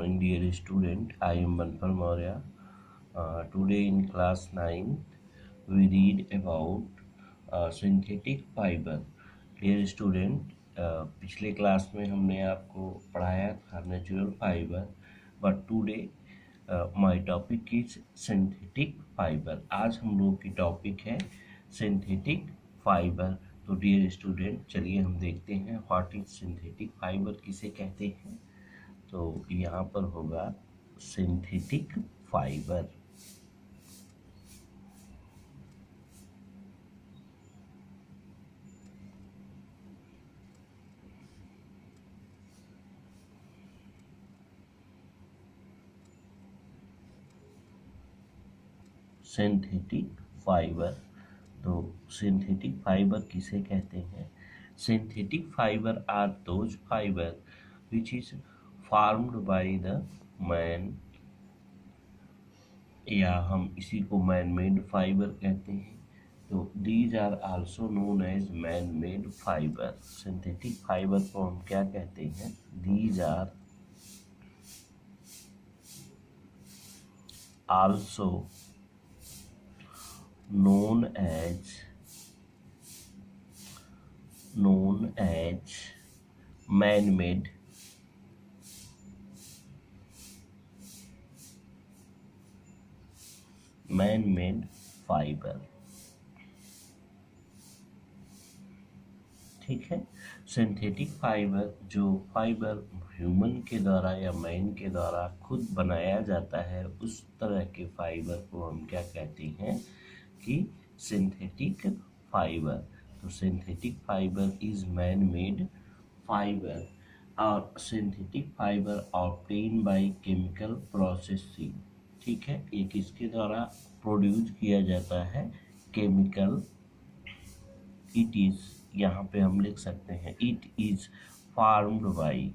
morning, dear student. I am Banpal Maurya. Today in class 9, we read about synthetic fiber. Dear student, पिछले class में हमने आपको पढ़ाया था natural fibre, but today my topic is synthetic fibre. आज हम लोग की टॉपिक है सिंथेटिक फाइबर. तो डियर स्टूडेंट, चलिए हम देखते हैं व्हाट इज सिंथेटिक फाइबर, किसे कहते हैं. तो यहाँ पर होगा सिंथेटिक फाइबर. Synthetic fibre. तो सिंथेटिक फाइबर किसे कहते हैं? Synthetic fibre are those fibre which is formed by the man, या हम इसी को मैन मेड फाइबर कहते हैं. तो these are also known as man made fibre. Synthetic fibre को हम क्या कहते हैं? These are also known as man-made fibre. ठीक है. सिंथेटिक फाइबर जो फाइबर ह्यूमन के द्वारा या मैन के द्वारा खुद बनाया जाता है, उस तरह के फाइबर को हम क्या कहते हैं कि सिंथेटिक फाइबर. तो synthetic fibre is man made fibre और synthetic fibre obtain by chemical processing. ठीक है. ये किसके द्वारा प्रोड्यूस किया जाता है? केमिकल. इट इज, यहाँ पे हम लिख सकते हैं, it is farmed bye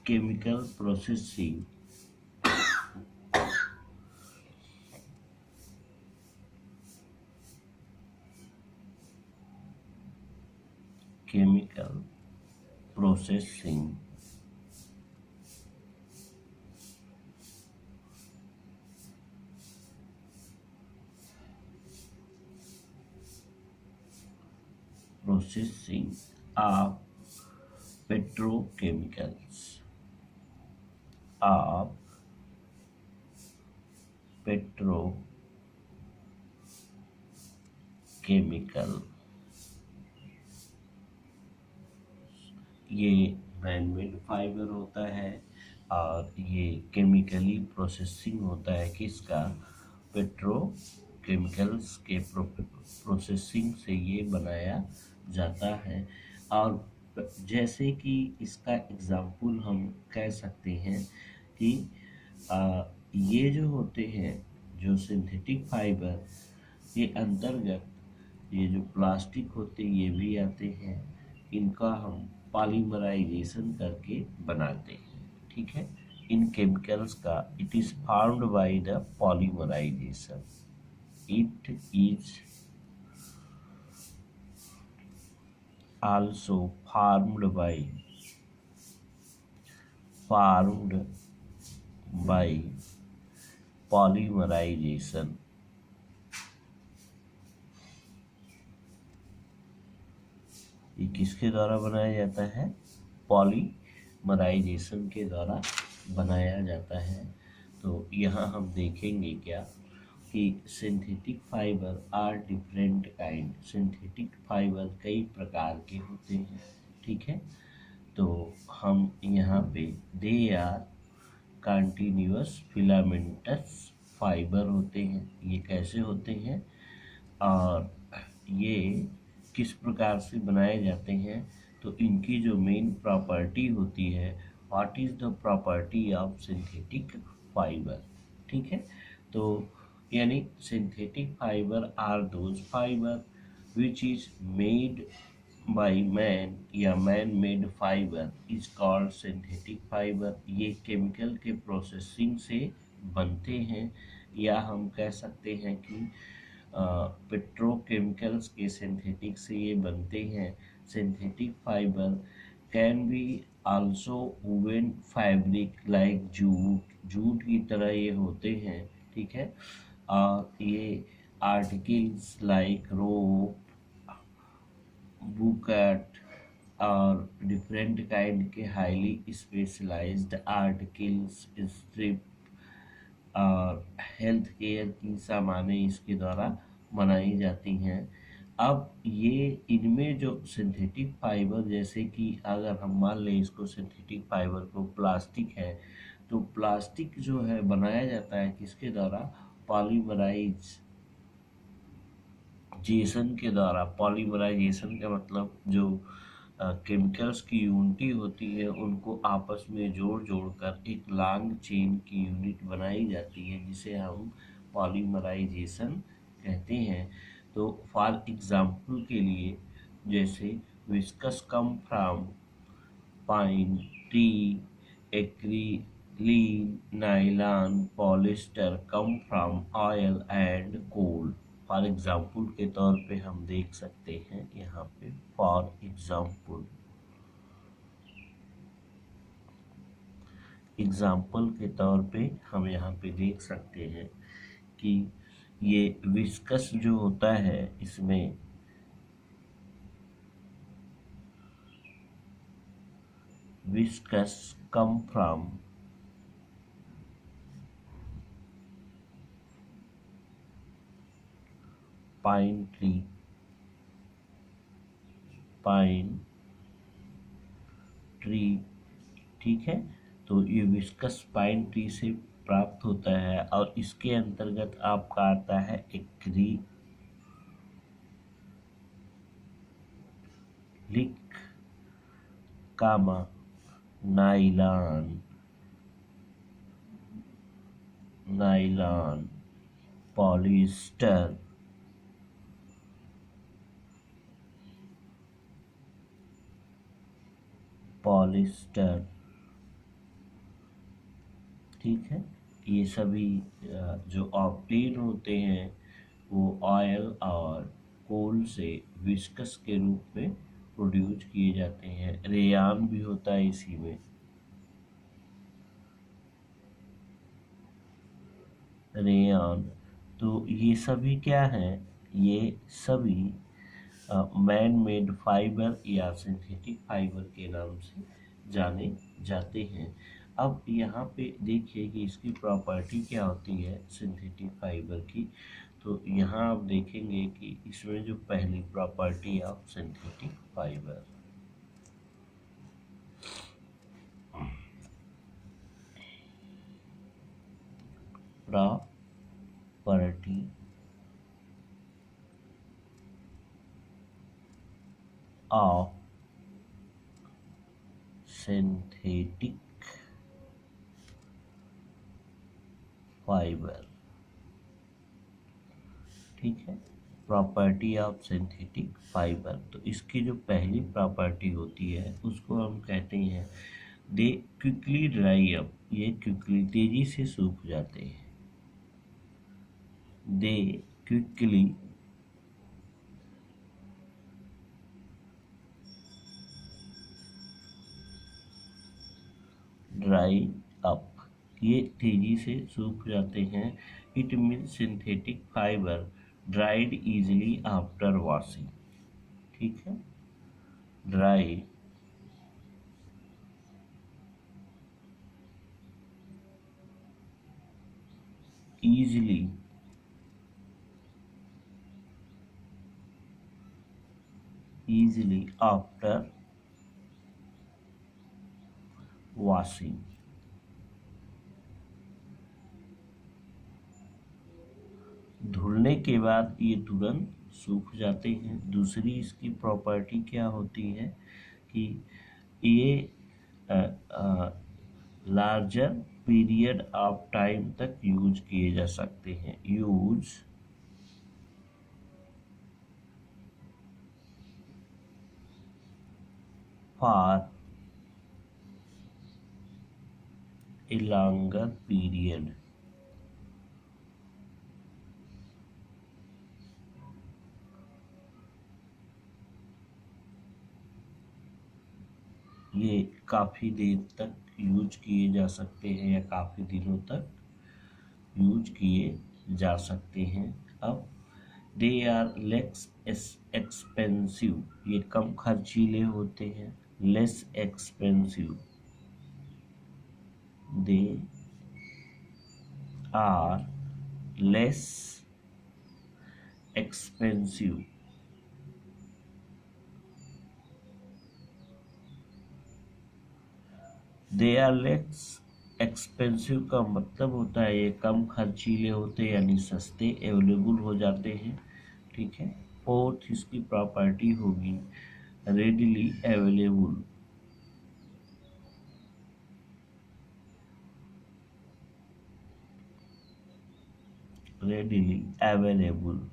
chemical processing of petrochemicals. ये मैनमेड फाइबर होता है और ये केमिकली प्रोसेसिंग होता है. किसका? पेट्रोकेमिकल्स के प्रोसेसिंग से ये बनाया जाता है. और जैसे कि इसका एग्जाम्पल हम कह सकते हैं कि ये जो होते हैं, जो सिंथेटिक फाइबर, ये अंतर्गत ये जो प्लास्टिक होते ये भी आते हैं. इनका हम पॉलीमराइजेशन करके बनाते हैं. ठीक है. इन केमिकल्स का it is formed by the polymerisation. It is also formed by polymerization. ये किसके द्वारा बनाया जाता है? पॉलीमराइजेशन के द्वारा बनाया जाता है. तो यहाँ हम देखेंगे क्या कि synthetic fibre are different kind. Synthetic fibre कई प्रकार के होते हैं. ठीक है. तो हम यहाँ पे they are continuous filaments fibre होते हैं. ये कैसे होते हैं और ये किस प्रकार से बनाए जाते हैं? तो इनकी जो मेन प्रॉपर्टी होती है, what is the property of synthetic fibre. ठीक है. तो यानी synthetic fibre are those fibre which is made by man या man made fibre is called synthetic fibre. ये केमिकल के प्रोसेसिंग से बनते हैं, या हम कह सकते हैं कि पेट्रोकेमिकल्स के सिंथेटिक से ये बनते हैं। Synthetic fibre can be also woven fabric like jute की तरह ये होते हैं, ठीक है। और ये आर्टिकल्स लाइक रोप, बुकट और डिफरेंट काइंड के हाईली स्पेशलाइज्ड आर्टिकल्स, स्ट्रिप और हेल्थ केयर की सामानें इसके द्वारा बनाई जाती हैं। अब ये इनमें जो सिंथेटिक फाइबर, जैसे कि अगर हम मान लें इसको सिंथेटिक फाइबर को प्लास्टिक है, तो प्लास्टिक जो है बनाया जाता है किसके द्वारा? पॉलीमराइज जेसन के द्वारा। पॉलीमराइजेशन का मतलब जो केमिकल्स की यूनिटी होती है उनको आपस में जोड़ जोड़कर एक लॉन्ग चेन की यूनिट बनाई जाती है, जिसे हम पॉलीमराइजेशन कहते हैं। तो फॉर एग्जाम्पल के लिए, जैसे viscose come from pine tree, acrilan, nylon, polyester come from oil and coal. For example के तौर पे हम देख सकते हैं यहाँ पे, फॉर एग्जाम्पल के तौर पे हम यहाँ पे देख सकते हैं कि ये विस्कस जो होता है, इसमें viscous come from pine tree, ठीक है। तो ये विस्कस पाइन ट्री से प्राप्त होता है, और इसके अंतर्गत आपका आता है एक्रिलिक कामा नाइलॉन, पॉलिस्टर, ठीक है। ये सभी जो ऑप्टेन होते हैं वो ऑयल और कोल से विस्कस के रूप में प्रोड्यूस किए जाते हैं। रेयान भी होता है इसी में। रेयान, तो ये सभी क्या है? ये सभी मैन मेड फाइबर या सिंथेटिक फाइबर के नाम से जाने जाते हैं। अब यहाँ पे देखिए कि इसकी प्रॉपर्टी क्या होती है सिंथेटिक फाइबर की। तो यहाँ आप देखेंगे कि इसमें जो पहली property of synthetic fibre, property of synthetic fibre, ठीक है। प्रॉपर्टी ऑफ सिंथेटिक फाइबर, तो इसकी जो पहली प्रॉपर्टी होती है उसको हम कहते हैं दे क्विकली ड्राई अप, ये क्विकली तेजी से सूख जाते हैं। दे क्विकली ड्राई अप, ये तेजी से सूख जाते हैं। It mean synthetic fibre dried easily after washing, ठीक है। ड्राई easily after washing, धुलने के बाद ये तुरंत सूख जाते हैं। दूसरी इसकी प्रॉपर्टी क्या होती है कि ये लार्जर पीरियड ऑफ टाइम तक यूज किए जा सकते हैं। Use for a longer period, ये काफ़ी देर तक यूज किए जा सकते हैं या काफ़ी दिनों तक यूज किए जा सकते हैं। अब दे आर लेस एक्सपेंसिव, ये कम खर्चीले होते हैं। Less expensive, they are less expensive, they are less expensive का मतलब होता है ये कम खर्चीले होते यानी सस्ते अवेलेबल हो जाते हैं। ठीक है। फोर्थ इसकी प्रॉपर्टी होगी रेडिली अवेलेबल, रेडिली अवेलेबल,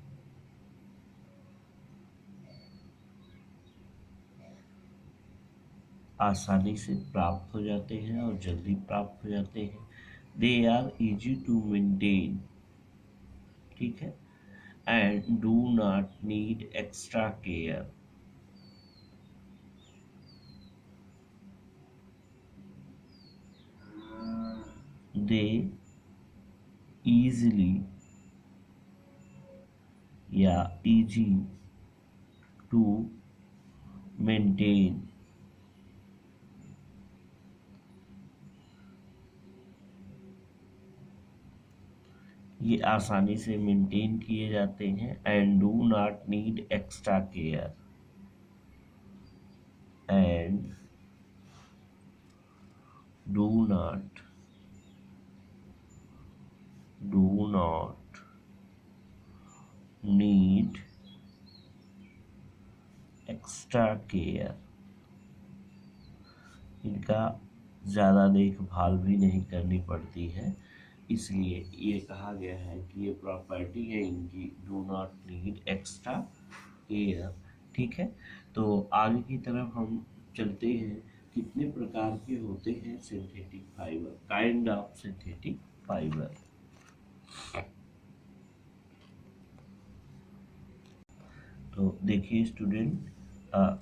आसानी से प्राप्त हो जाते हैं और जल्दी प्राप्त हो जाते हैं। They are easy to maintain, ठीक है, and do not need extra care. They easily या easy to maintain, ये आसानी से मेंटेन किए जाते हैं। And do not need extra care, and do not need extra care, इनका ज़्यादा देखभाल भी नहीं करनी पड़ती है। इसलिए ये कहा गया है कि ये प्रॉपर्टी है इनकी, do not need extra care. ठीक है। तो आगे की तरफ हम चलते हैं। कितने प्रकार के होते हैं synthetic fibre, kind of synthetic fibre. तो देखिए student,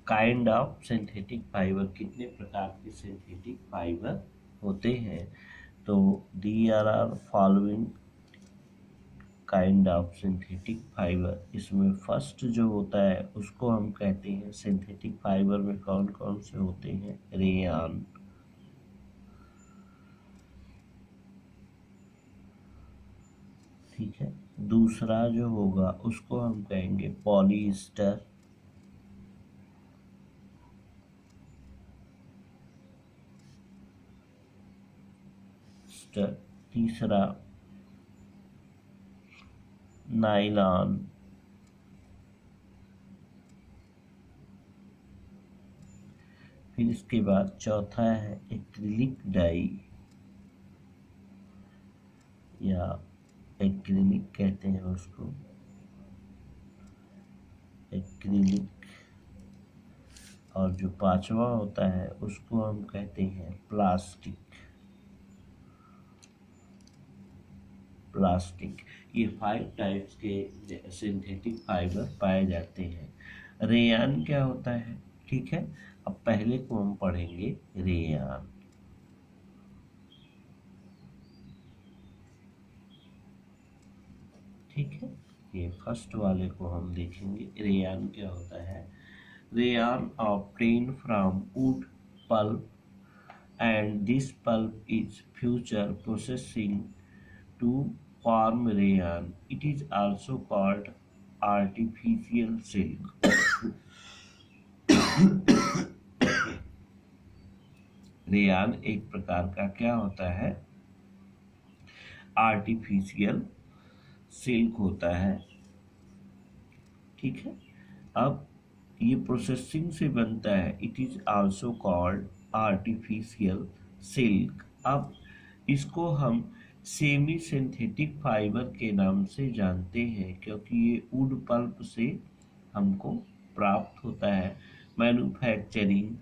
kind of synthetic fibre, कितने प्रकार के सिंथेटिक फाइबर होते हैं। तो the are following kind of synthetic fibre. इसमें फर्स्ट जो होता है उसको हम कहते हैं, सिंथेटिक फाइबर में कौन कौन से होते हैं, रेयान, ठीक है। दूसरा जो होगा उसको हम कहेंगे पॉलीस्टर, तीसरा नायलॉन, फिर इसके बाद चौथा है एक्रिलिक डाई या एक्रिलिक कहते हैं उसको, एक्रिलिक। और जो पांचवा होता है उसको हम कहते हैं प्लास्टिक, प्लास्टिक। ये 5 टाइप्स के सिंथेटिक फाइबर पाए जाते हैं। रेयान क्या होता है, ठीक है। अब पहले को हम पढ़ेंगे रेयान। ठीक है, ये फर्स्ट वाले को हम देखेंगे। रेयान क्या होता है, rayon obtain from wood pulp and this pulp is future processing to form rayon. It is also called artificial silk. रेयान एक प्रकार का क्या होता है, आर्टिफिशियल सिल्क होता है। ठीक है। अब ये प्रोसेसिंग से बनता है, it is also called artificial silk. अब इसको हम सेमी सिंथेटिक फाइबर के नाम से जानते हैं क्योंकि ये वुड पल्प से हमको प्राप्त होता है। Manufacturing,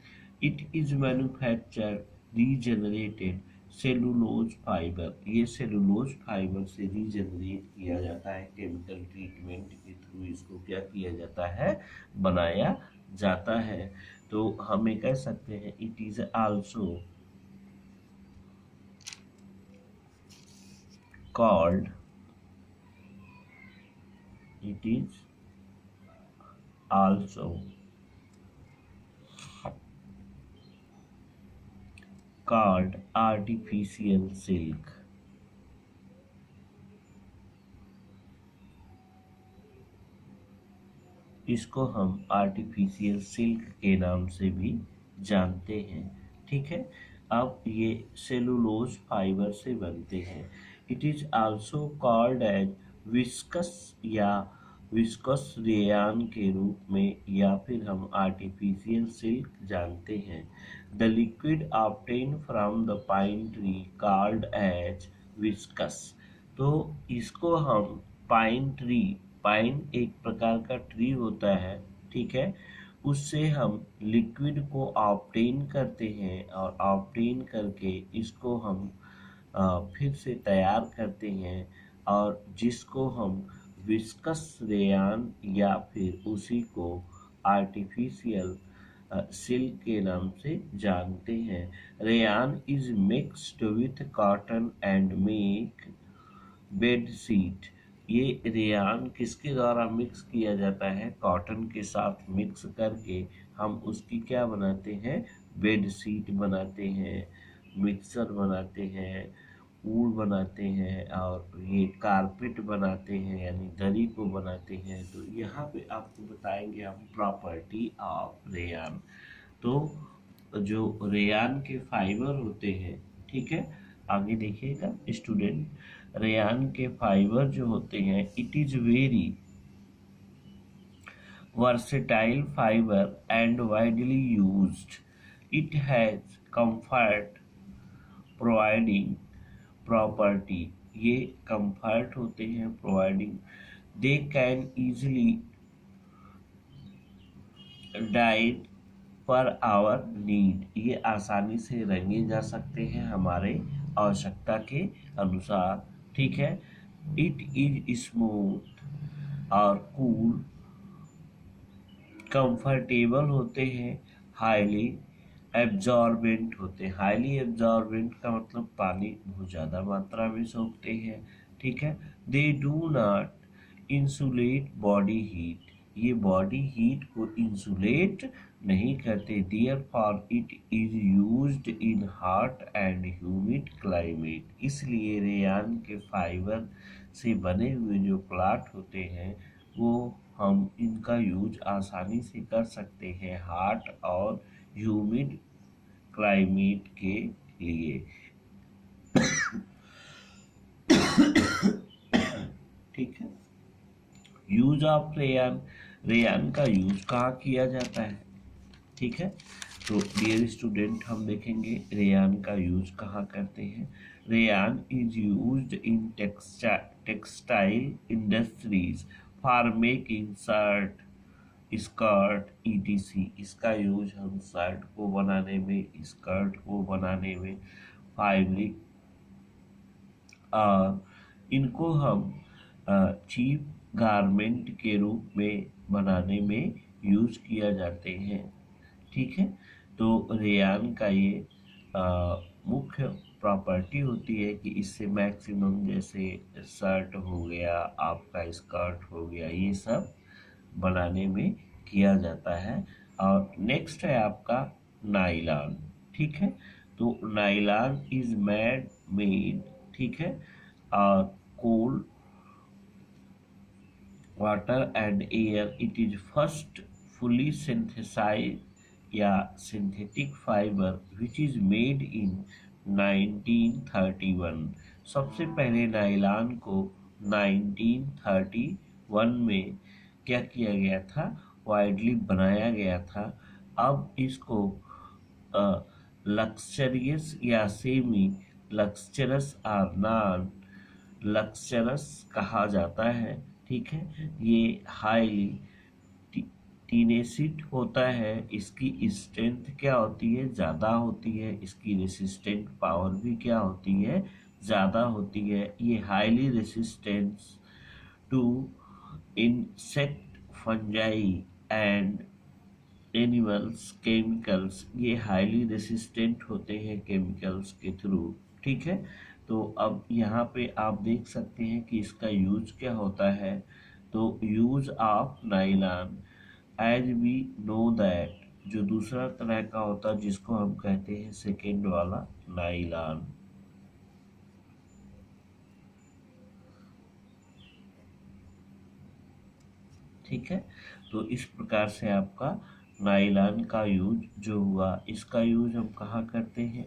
it is manufactured regenerated cellulose fibre, ये सेलुलोज फाइबर से रीजनरेट किया जाता है, केमिकल ट्रीटमेंट के थ्रू इसको क्या किया जाता है, बनाया जाता है। तो हमें कह सकते हैं it is also called, it is also called artificial silk। इसको हम आर्टिफिशियल सिल्क के नाम से भी जानते हैं। ठीक है, अब ये सेलुलोज फाइबर से बनते हैं। It is also called as viscose या विस्कस रेयान के रूप में, या फिर हम आर्टिफिशियल सिल्क जानते हैं। The liquid obtain from the pine tree called as viscose. तो इसको हम पाइन ट्री, पाइन एक प्रकार का ट्री होता है, ठीक है, उससे हम लिक्विड को ऑब्टेन करते हैं और ऑब्टेन करके इसको हम फिर से तैयार करते हैं, और जिसको हम विस्कस रेयान या फिर उसी को आर्टिफिशियल सिल्क के नाम से जानते हैं। Rayon is mixed with cotton and make bedsheet. ये रेयान किसके द्वारा मिक्स किया जाता है, कॉटन के साथ मिक्स करके हम उसकी क्या बनाते हैं, बेडशीट बनाते हैं, मिक्सर बनाते हैं, ऊल बनाते हैं, और ये कारपेट बनाते हैं, यानी दरी को बनाते हैं। तो यहाँ पे आपको बताएंगे हम प्रॉपर्टी ऑफ रेयान। तो जो रेयान के फाइबर होते हैं, ठीक है, आगे देखिएगा स्टूडेंट, रेयान के फाइबर जो होते हैं, it is very versatile fibre and widely used. It has comfort providing property, ये कंफर्ट होते हैं providing, they can easily died per hour need, ये आसानी से रंगे जा सकते हैं हमारे आवश्यकता के अनुसार। ठीक है, इट इज स्मूथ और कूल, कंफर्टेबल होते हैं, हाईली एब्जॉर्बेंट होते हैं। हाईली एब्जॉर्बेंट का मतलब पानी बहुत ज़्यादा मात्रा में सोखते हैं। ठीक है, they do not insulate body heat, ये बॉडी हीट को इंसुलेट नहीं करते। Therefore it is used in hot and humid climate, इसलिए रेयान के फाइबर से बने हुए जो प्लाट होते हैं वो हम इनका यूज आसानी से कर सकते हैं हॉट और ह्यूमिड क्लाइमेट के लिए। ठीक है, यूज ऑफ रेयान, रेयान का यूज कहाँ किया जाता है, ठीक है, तो डियर स्टूडेंट हम देखेंगे रेयान का यूज कहाँ करते हैं। Rayon is used in textile industries for making shirt, skirt etc, इसका यूज हम शर्ट को बनाने में, स्कर्ट को बनाने में, फैब्रिक, और इनको हम चीप गारमेंट के रूप में बनाने में यूज किया जाते हैं। ठीक है, तो रेयान का ये मुख्य प्रॉपर्टी होती है कि इससे मैक्सिमम, जैसे शर्ट हो गया, आपका स्कर्ट हो गया, ये सब बनाने में किया जाता है। और नेक्स्ट है आपका नायलॉन। ठीक है, तो नायलॉन इज मेड, ठीक है, और coal water and air, it is first fully synthesize या synthetic fibre which is made in 1931। सबसे पहले नायलॉन को 1931 में क्या किया गया था, वाइडली बनाया गया था। अब इसको लक्सरियस या सेमी लक्सरस और नॉन लक्सरस कहा जाता है। ठीक है, ये हाईली टीनेसिट होता है, इसकी स्ट्रेंथ क्या होती है, ज़्यादा होती है, इसकी रेसिस्टेंट पावर भी क्या होती है, ज़्यादा होती है। ये highly resistance to insect, fungi and animals chemicals, ये हाईली रेसिस्टेंट होते हैं केमिकल्स के थ्रू। ठीक है, तो अब यहाँ पे आप देख सकते हैं कि इसका यूज क्या होता है। तो use of nylon, as we know that, जो दूसरा तरह का होता है जिसको हम कहते हैं सेकेंड वाला नाइलॉन। ठीक है, तो इस प्रकार से आपका नाइलॉन का यूज जो हुआ, इसका यूज हम कहाँ करते हैं,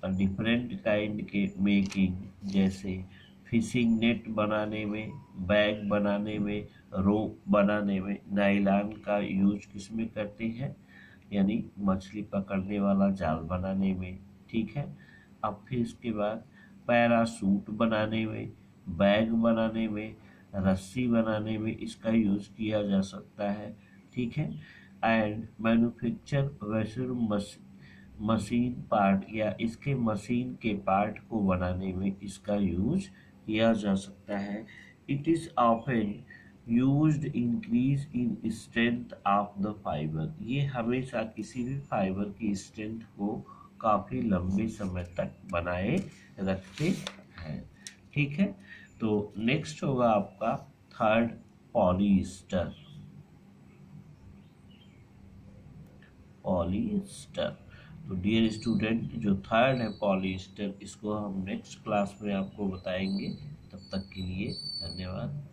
डिफरेंट काइंड के मेकिंग, जैसे फिशिंग नेट बनाने में, बैग बनाने में, रोप बनाने में नाइलॉन का यूज किस में करते हैं, यानी मछली पकड़ने वाला जाल बनाने में। ठीक है, अब फिर इसके बाद पैरासूट बनाने में, बैग बनाने में, रस्सी बनाने में इसका यूज किया जा सकता है। ठीक है, एंड मैन्युफैक्चर वेसलुम मशीन पार्ट, या इसके मशीन के पार्ट को बनाने में इसका यूज किया जा सकता है। It is often used increase in strength of the fibre, ये हमेशा किसी भी फाइबर की स्ट्रेंथ को काफी लंबे समय तक बनाए रखते हैं। ठीक है, तो नेक्स्ट होगा आपका थर्ड, पॉलिएस्टर। पॉलिएस्टर, तो डियर स्टूडेंट, जो थर्ड है पॉलिएस्टर, इसको हम नेक्स्ट क्लास में आपको बताएंगे। तब तक के लिए धन्यवाद।